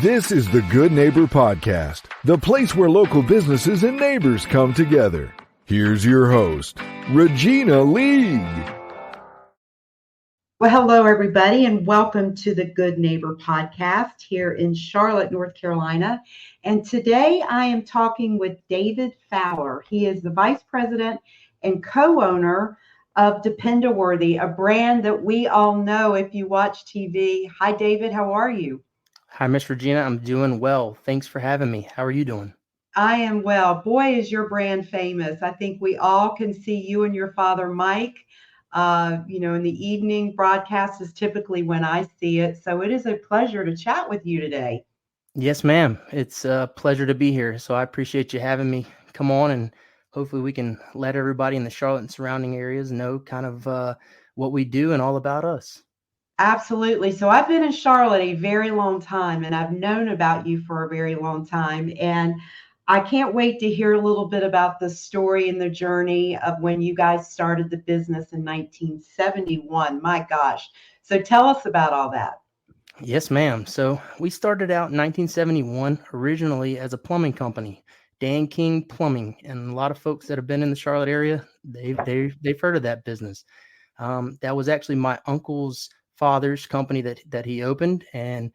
This is the Good Neighbor Podcast, the place where local businesses and neighbors come together. Here's your host, Regina Lee. Well, hello, everybody, and welcome to the Good Neighbor Podcast here in Charlotte, North Carolina. And today I am talking with David Fowler. He is the Vice President and co-owner of Dependaworthy, a brand that we all know if you watch TV. Hi, David. How are you? Hi, Miss Regina. I'm doing well. Thanks for having me. How are you doing? I am well. Boy, is your brand famous. I think we all can see you and your father, Mike. In the evening broadcast is typically when I see it. So it is a pleasure to chat with you today. Yes, ma'am. It's a pleasure to be here. So I appreciate you having me come on, and hopefully we can let everybody in the Charlotte and surrounding areas know kind of what we do and all about us. Absolutely. So I've been in Charlotte a very long time, and I've known about you for a very long time. And I can't wait to hear a little bit about the story and the journey of when you guys started the business in 1971. My gosh. So tell us about all that. Yes, ma'am. So we started out in 1971 originally as a plumbing company, Dan King Plumbing. And a lot of folks that have been in the Charlotte area, they've heard of that business. That was actually my uncle's father's company that he opened, and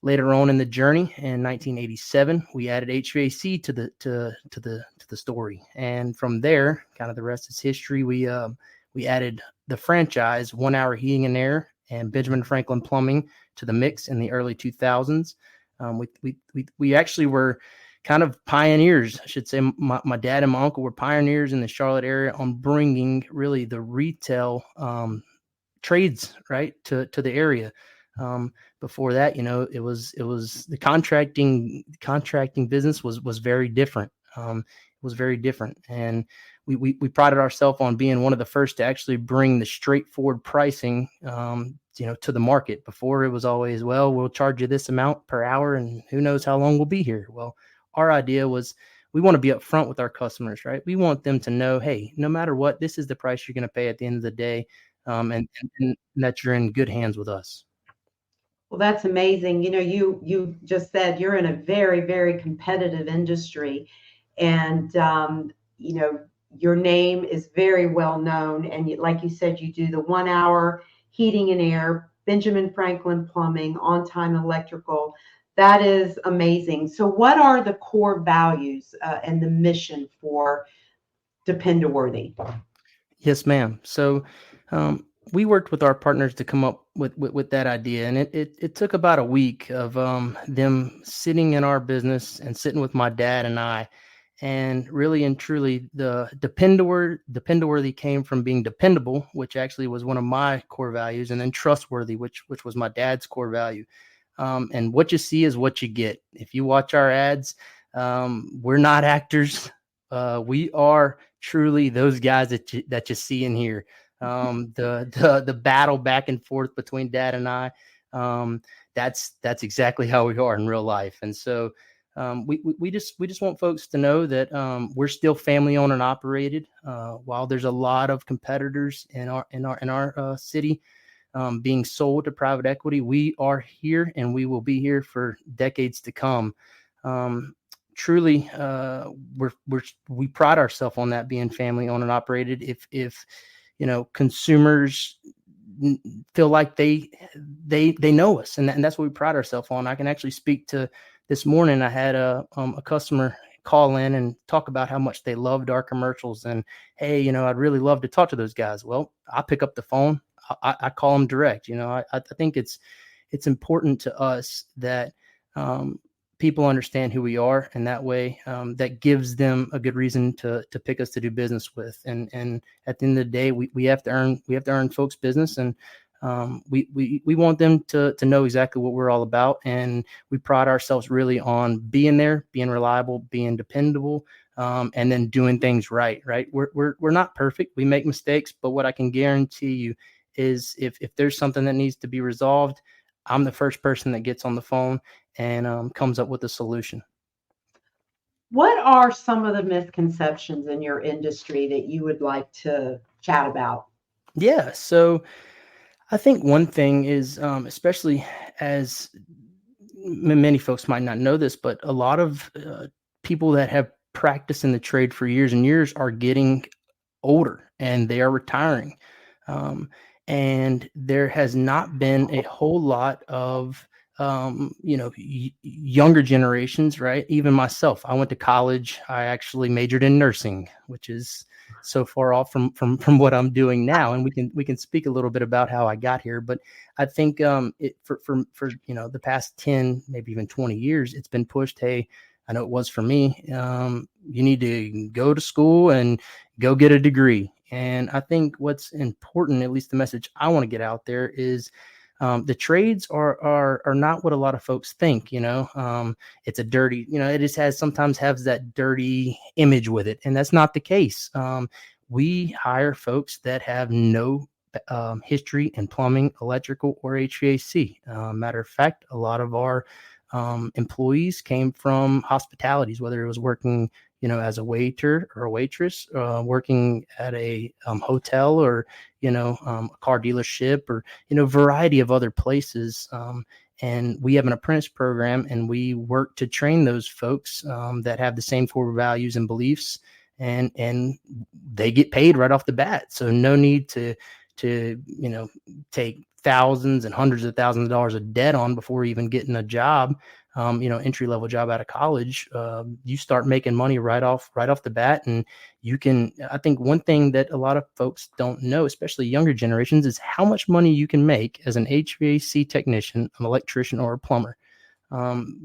later on in the journey in 1987 we added HVAC to the story, and from there kind of the rest is history. We added the franchise 1 Hour Heating and Air and Benjamin Franklin Plumbing to the mix in the early 2000s. We actually were kind of pioneers, I should say. My dad and my uncle were pioneers in the Charlotte area on bringing really the retail trades right to the area. Before that, it was the contracting business was very different. It was very different, and we prided ourselves on being one of the first to actually bring the straightforward pricing to the market. Before, it was always, well, we'll charge you this amount per hour and who knows how long we'll be here. Well, our idea was we want to be upfront with our customers, right? We want them to know, hey, no matter what, this is the price you're going to pay at the end of the day. And that you're in good hands with us. Well, that's amazing. You just said you're in a very, very competitive industry, and your name is very well known. And like you said, you do the 1 Hour Heating and Air, Benjamin Franklin Plumbing, On Time Electrical. That is amazing. So what are the core values and the mission for Dependaworthy? Yes, ma'am. So we worked with our partners to come up with that idea. And it took about a week of them sitting in our business and sitting with my dad and I. And really and truly, the Dependaworthy came from being dependable, which actually was one of my core values, and then trustworthy, which was my dad's core value. And what you see is what you get. If you watch our ads, we're not actors. We are truly those guys that you see in here. The battle back and forth between Dad and I, that's exactly how we are in real life. And so we just want folks to know that we're still family owned and operated. While there's a lot of competitors in our city being sold to private equity, we are here and we will be here for decades to come. Truly, we pride ourselves on that, being family owned and operated. If consumers feel like they know us, and that's what we pride ourselves on. I can actually speak to this morning. I had a customer call in and talk about how much they loved our commercials, and hey, I'd really love to talk to those guys. Well, I pick up the phone. I call them direct. I think it's important to us that people understand who we are, and that way that gives them a good reason to pick us to do business with. And at the end of the day, we have to earn folks' business, and we want them to know exactly what we're all about. And we pride ourselves really on being there, being reliable, being dependable, and then doing things right. We're not perfect. We make mistakes, but what I can guarantee you is if there's something that needs to be resolved, I'm the first person that gets on the phone and comes up with a solution. What are some of the misconceptions in your industry that you would like to chat about? Yeah, so I think one thing is, especially as many folks might not know this, but a lot of people that have practiced in the trade for years and years are getting older and they are retiring. And there has not been a whole lot of younger generations, right? Even myself, I went to college. I actually majored in nursing, which is so far off from what I'm doing now. And we can speak a little bit about how I got here. But I think it for the past 10, maybe even 20 years, it's been pushed. Hey, I know it was for me. You need to go to school and go get a degree. And I think what's important, at least the message I want to get out there, is the trades are not what a lot of folks think. It's a dirty, it just sometimes has that dirty image with it, and that's not the case. We hire folks that have no history in plumbing, electrical, or HVAC. Matter of fact, a lot of our employees came from hospitalities, whether it was working as a waiter or a waitress, working at a hotel or, a car dealership or, variety of other places. And we have an apprentice program, and we work to train those folks that have the same core values and beliefs, and they get paid right off the bat. So no need to take thousands and hundreds of thousands of dollars of debt on before even getting a job. Entry-level job out of college, you start making money right off the bat. And I think one thing that a lot of folks don't know, especially younger generations, is how much money you can make as an HVAC technician, an electrician, or a plumber.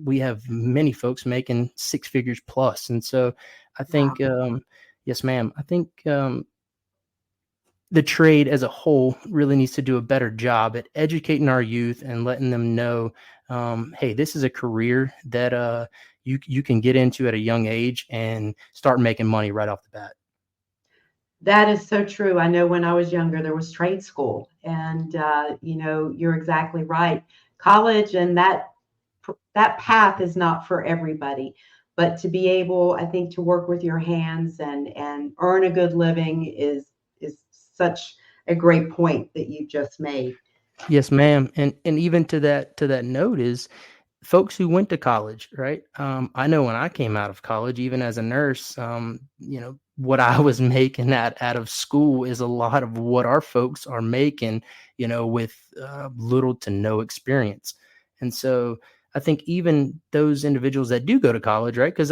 We have many folks making six figures plus. And so I think, yes, ma'am, I think, the trade as a whole really needs to do a better job at educating our youth and letting them know, hey, this is a career that you can get into at a young age and start making money right off the bat. That is so true. I know when I was younger, there was trade school, and you're exactly right. College and that path is not for everybody, but to be able, I think, to work with your hands and earn a good living is such a great point that you just made. Yes, ma'am. And even to that note is folks who went to college, right? I know when I came out of college, even as a nurse, what I was making out of school is a lot of what our folks are making, with little to no experience. And so I think even those individuals that do go to college, right? Because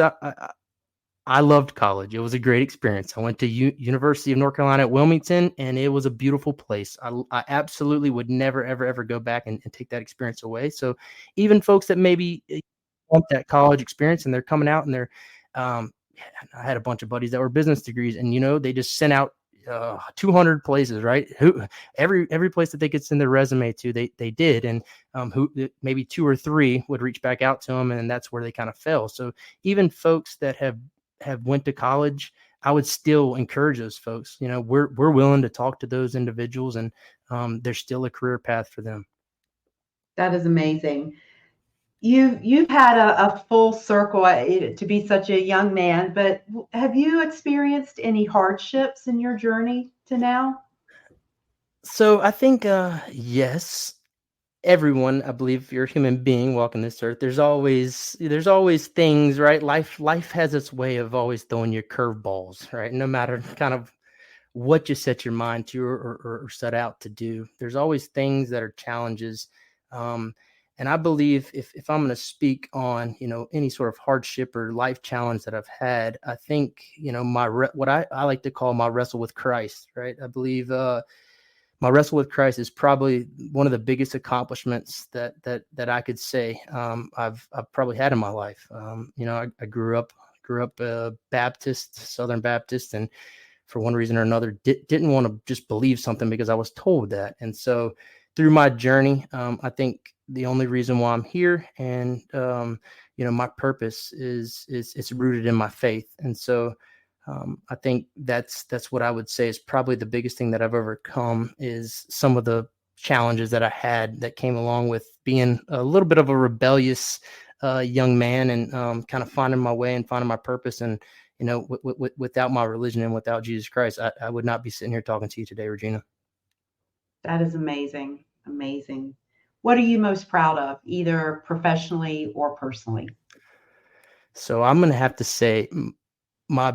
I loved college. It was a great experience. I went to University of North Carolina at Wilmington, and it was a beautiful place. I absolutely would never, ever, ever go back and take that experience away. So even folks that maybe want that college experience and they're coming out and I had a bunch of buddies that were business degrees, and, they just sent out 200 places, right? Every place that they could send their resume to, they did. And maybe two or three would reach back out to them, and that's where they kind of fell. So even folks that have went to college, I would still encourage those folks. We're willing to talk to those individuals, and there's still a career path for them. That is amazing. You've had a full circle to be such a young man, but have you experienced any hardships in your journey to now? So I think, yes. Everyone, I believe, if you're a human being walking this earth, there's always things, right? Life has its way of always throwing you curveballs, right? No matter kind of what you set your mind to or set out to do, there's always things that are challenges. And I believe if I'm going to speak on, any sort of hardship or life challenge that I've had, I think, what I like to call my wrestle with Christ, right? I believe, my wrestle with Christ is probably one of the biggest accomplishments that I could say I've probably had in my life. I grew up Baptist, Southern Baptist, and for one reason or another didn't want to just believe something because I was told that. And so through my journey, I think the only reason why I'm here and my purpose is rooted in my faith. And so I think that's what I would say is probably the biggest thing that I've overcome is some of the challenges that I had that came along with being a little bit of a rebellious young man and kind of finding my way and finding my purpose. And, without my religion and without Jesus Christ, I would not be sitting here talking to you today, Regina. That is amazing. Amazing. What are you most proud of, either professionally or personally? So I'm going to have to say my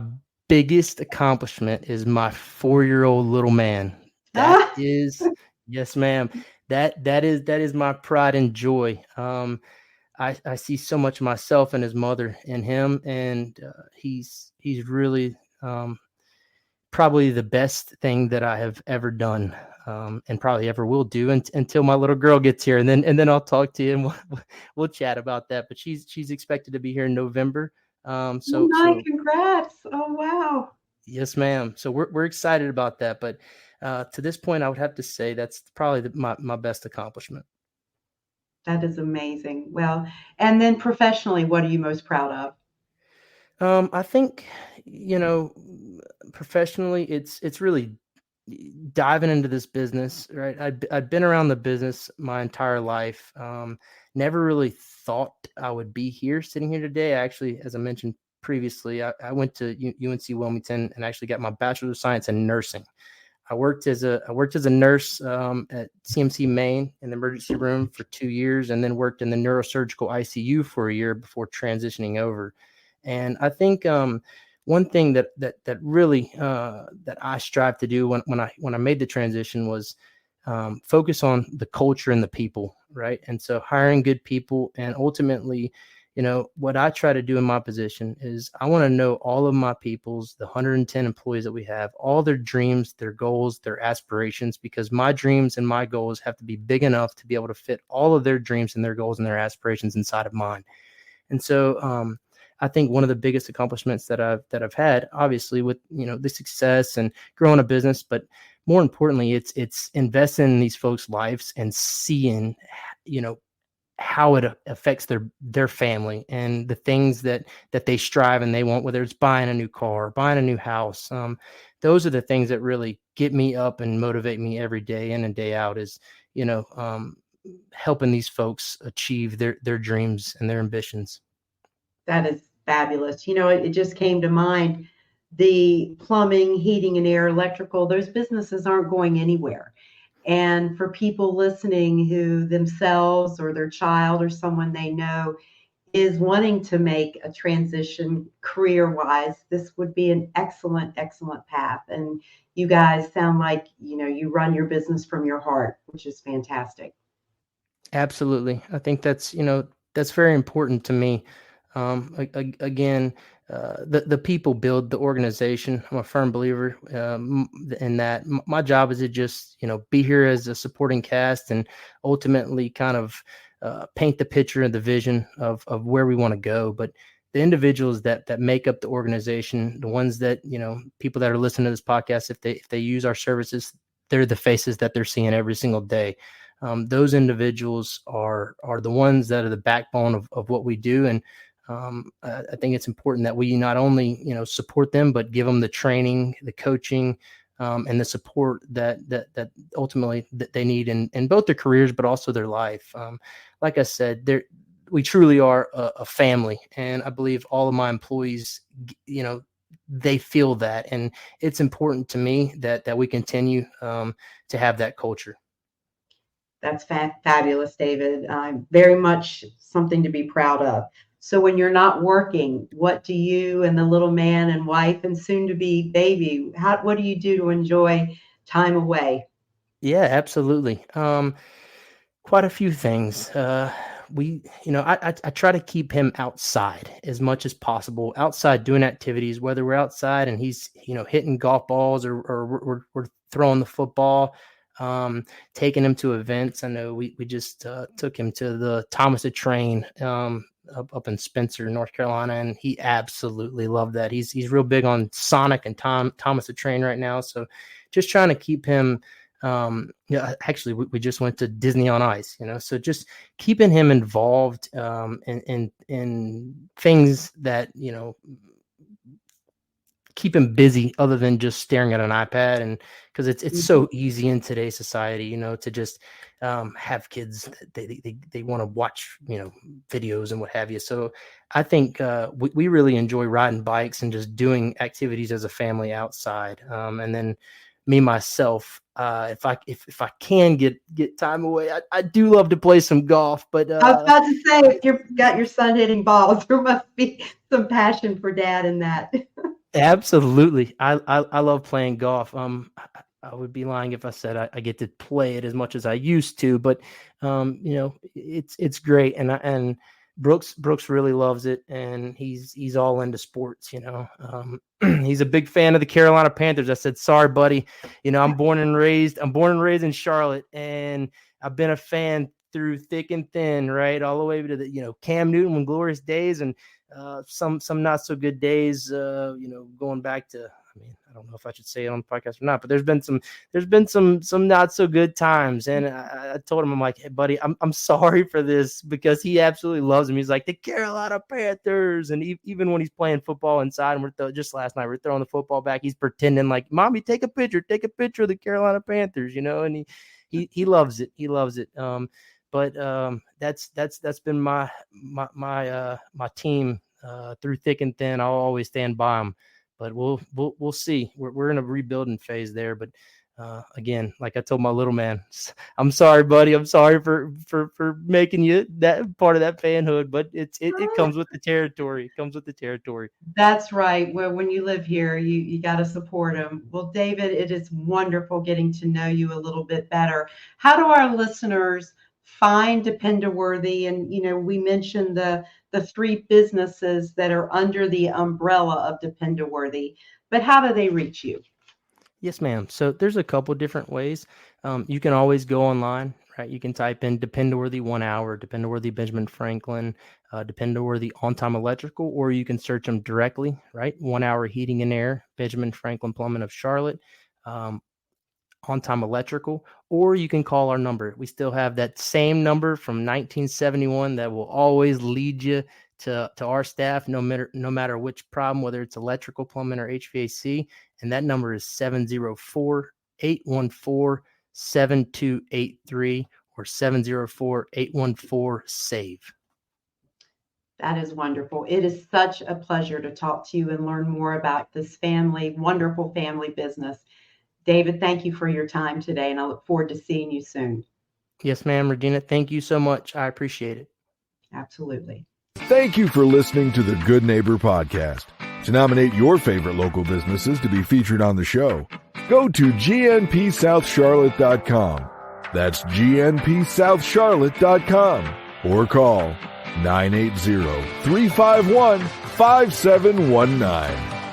biggest accomplishment is my 4-year-old little man. That Ah, is, yes, ma'am. That is my pride and joy. I see so much of myself and his mother in him, and he's really probably the best thing that I have ever done, and probably ever will do until my little girl gets here, and then I'll talk to you and we'll chat about that. But she's expected to be here in November. oh So my, so congrats. Oh, wow. yes, ma'am. So we're excited about that. But to this point, I would have to say that's probably my best accomplishment. That is amazing. Well, and then professionally, what are you most proud of? I think, you know, professionally, it's really diving into this business, right? I'd been around the business my entire life. Never really thought I would be here, sitting here today. Actually, as I mentioned previously, I went to UNC Wilmington and actually got my Bachelor of Science in nursing. I worked as a nurse at CMC Maine in the emergency room for 2 years, and then worked in the neurosurgical ICU for a year before transitioning over. And I think one thing that really that I strive to do when I made the transition was focus on the culture and the people, right? And so hiring good people, and ultimately, what I try to do in my position is I want to know all of my people's, the 110 employees that we have, all their dreams, their goals, their aspirations, because my dreams and my goals have to be big enough to be able to fit all of their dreams and their goals and their aspirations inside of mine. And so I think one of the biggest accomplishments that I've had, obviously, with the success and growing a business, but more importantly, it's investing in these folks' lives and seeing, you know, how it affects their family and the things that they strive and they want, whether it's buying a new car, buying a new house. Those are the things that really get me up and motivate me every day in and day out, is you know um, helping these folks achieve their dreams and their ambitions. That is fabulous. It just came to mind, the plumbing, heating and air, electrical, those businesses aren't going anywhere. And for people listening who themselves or their child or someone they know is wanting to make a transition career wise, this would be an excellent, excellent path. And you guys sound like, you run your business from your heart, which is fantastic. Absolutely. I think that's very important to me. Again, the people build the organization. I'm a firm believer in that. My job is to just be here as a supporting cast, and ultimately kind of paint the picture and the vision of where we want to go. But the individuals that make up the organization, the ones that people that are listening to this podcast, if they use our services, they're the faces that they're seeing every single day. Those individuals are the ones that are the backbone of what we do. And I think it's important that we not only support them, but give them the training, the coaching, and the support that ultimately that they need in both their careers, but also their life. Like I said, we truly are a family, and I believe all of my employees, they feel that, and it's important to me that we continue to have that culture. That's fabulous, David. Very much something to be proud of. So, when you're not working, what do you and the little man and wife and soon to be baby, what do you do to enjoy time away? Yeah, absolutely. Quite a few things. I try to keep him outside as much as possible, outside doing activities, whether we're outside and he's, hitting golf balls, or we're throwing the football, taking him to events. I know we just took him to the Thomas the Train up in Spencer, North Carolina, and he absolutely loved that. He's real big on Sonic and Thomas the Train right now. So just trying to keep him. Yeah, actually, we just went to Disney on Ice, so just keeping him involved in things that, keep him busy other than just staring at an iPad. And because it's so easy in today's society, to just have kids that they want to watch, videos and what have you. So I think we really enjoy riding bikes and just doing activities as a family outside. And then me, myself, if I can get time away, I do love to play some golf. But I was about to say, if you've got your son hitting balls, there must be some passion for dad in that. Absolutely, I love playing golf. I would be lying if I said I get to play it as much as I used to, but it's great, and Brooks really loves it, and he's all into sports. He's a big fan of the Carolina Panthers. I said, sorry, buddy. I'm born and raised in Charlotte, and I've been a fan through thick and thin, right, all the way to the Cam Newton when glorious days, and some not so good days. Going back to, I don't know if I should say it on the podcast or not, but there's been some not so good times. And I told him, I'm like, hey buddy, I'm sorry for this, because he absolutely loves him. He's like, the Carolina Panthers. And even when he's playing football inside, and just last night, we're throwing the football back, he's pretending like, mommy, take a picture of the Carolina Panthers, and he loves it. He loves it. But that's been my team through thick and thin. I'll always stand by them. But we'll see. We're in a rebuilding phase there. But again, like I told my little man, I'm sorry, buddy. I'm sorry for making you that part of that fanhood. But it comes with the territory. It comes with the territory. That's right. Well, when you live here, you got to support them. Well, David, it is wonderful getting to know you a little bit better. How do our listeners find Dependaworthy? And we mentioned the 3 businesses that are under the umbrella of Dependaworthy, but how do they reach you? Yes, ma'am. So there's a couple different ways. You can always go online, right? You can type in Dependaworthy 1 hour, Dependaworthy Benjamin Franklin, Dependaworthy On Time Electrical, or you can search them directly, right? 1 hour Heating and Air, Benjamin Franklin Plumbing of Charlotte, On Time Electrical, or you can call our number. We still have that same number from 1971 that will always lead you to our staff, no matter which problem, whether it's electrical, plumbing, or HVAC. And that number is 704-814-7283 or 704-814-SAVE. That is wonderful. It is such a pleasure to talk to you and learn more about this wonderful family business. David, thank you for your time today, and I look forward to seeing you soon. Yes, ma'am, Regina. Thank you so much. I appreciate it. Absolutely. Thank you for listening to the Good Neighbor Podcast. To nominate your favorite local businesses to be featured on the show, go to gnpsouthcharlotte.com. That's gnpsouthcharlotte.com or call 980-351-5719.